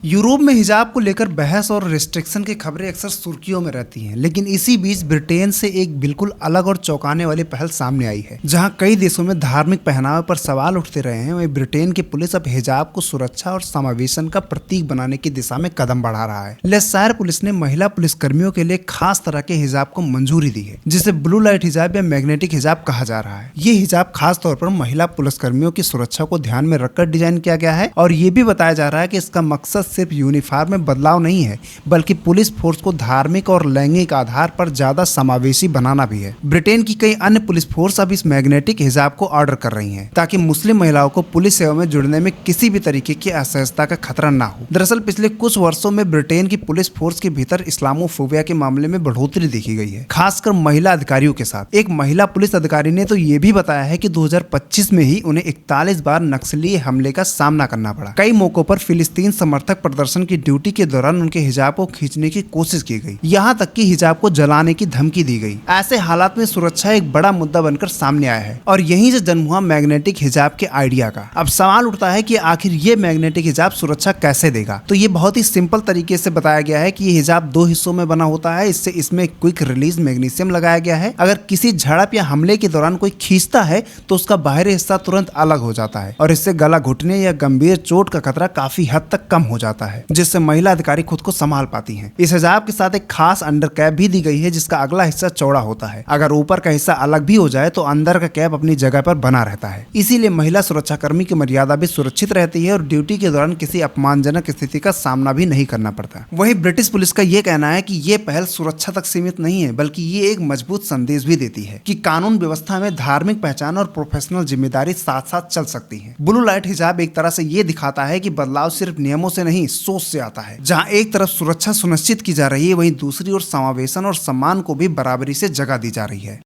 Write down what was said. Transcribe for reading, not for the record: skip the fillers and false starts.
Europe में हिजाब को लेकर बहस और रिस्ट्रिक्शन की खबरें अक्सर सुर्खियों में रहती हैं, लेकिन इसी बीच ब्रिटेन से एक बिल्कुल अलग और चौंकाने वाली पहल सामने आई है। जहां कई देशों में धार्मिक पहनावे पर सवाल उठते रहे हैं, वहीं ब्रिटेन की पुलिस अब हिजाब को सुरक्षा और समावेशन का प्रतीक बनाने की दिशा में कदम बढ़ा रहा है। लेस्सायर पुलिस ने महिला पुलिसकर्मियों के लिए खास तरह के हिजाब को मंजूरी दी है, जिसे ब्लू लाइट हिजाब या मैग्नेटिक हिजाब कहा जा रहा है। ये हिजाब खास तौर पर महिला पुलिसकर्मियों की सुरक्षा को ध्यान में रखकर डिजाइन किया गया है और ये भी बताया जा रहा है कि इसका मकसद सिर्फ यूनिफॉर्म में बदलाव नहीं है, बल्कि पुलिस फोर्स को धार्मिक और लैंगिक आधार पर ज्यादा समावेशी बनाना भी है। ब्रिटेन की कई अन्य पुलिस फोर्स अब इस मैग्नेटिक हिजाब को ऑर्डर कर रही हैं, ताकि मुस्लिम महिलाओं को पुलिस सेवा में जुड़ने में किसी भी तरीके की असहजता का खतरा न हो। दरअसल पिछले कुछ वर्षों में ब्रिटेन की पुलिस फोर्स के भीतर इस्लामोफोबिया के मामले में बढ़ोतरी देखी गई है, खासकर महिला अधिकारियों के साथ। एक महिला पुलिस अधिकारी ने तो ये भी बताया है कि 2025 में ही उन्हें 41 बार नक्सली हमले का सामना करना पड़ा। कई मौकों पर फिलिस्तीन समर्थक प्रदर्शन की ड्यूटी के दौरान उनके हिजाब को खींचने की कोशिश की गई, यहाँ तक कि हिजाब को जलाने की धमकी दी गई। ऐसे हालात में सुरक्षा एक बड़ा मुद्दा बनकर सामने आया है और यहीं से जन्म हुआ मैग्नेटिक हिजाब के आइडिया का। अब सवाल उठता है कि आखिर ये मैग्नेटिक हिजाब सुरक्षा कैसे देगा। तो ये बहुत ही सिंपल तरीके से बताया गया है कि ये हिजाब 2 हिस्सों में बना होता है। इसमें क्विक रिलीज मैग्नीशियम लगाया गया है। अगर किसी झड़प या हमले के दौरान कोई खींचता है तो उसका बाहरी हिस्सा तुरंत अलग हो जाता है और इससे गला घुटने या गंभीर चोट का खतरा काफी हद तक कम हो जाता है, जिससे महिला अधिकारी खुद को संभाल पाती हैं। इस हिजाब के साथ एक खास अंडर कैप भी दी गई है, जिसका अगला हिस्सा चौड़ा होता है। अगर ऊपर का हिस्सा अलग भी हो जाए तो अंदर का कैप अपनी जगह पर बना रहता है। इसीलिए महिला सुरक्षाकर्मी की मर्यादा भी सुरक्षित रहती है और ड्यूटी के दौरान किसी अपमानजनक स्थिति का सामना भी नहीं करना पड़ता। वहीं ब्रिटिश पुलिस का ये कहना है कि ये पहल सुरक्षा तक सीमित नहीं है, बल्कि ये एक मजबूत संदेश भी देती है कि कानून व्यवस्था में धार्मिक पहचान और प्रोफेशनल जिम्मेदारी साथ साथ चल सकती है। ब्लू लाइट हिजाब एक तरह से ये दिखाता है कि बदलाव सिर्फ नियमों से नहीं, सोच से आता है। जहां एक तरफ सुरक्षा सुनिश्चित की जा रही है, वहीं दूसरी ओर समावेशन और सम्मान को भी बराबरी से जगह दी जा रही है।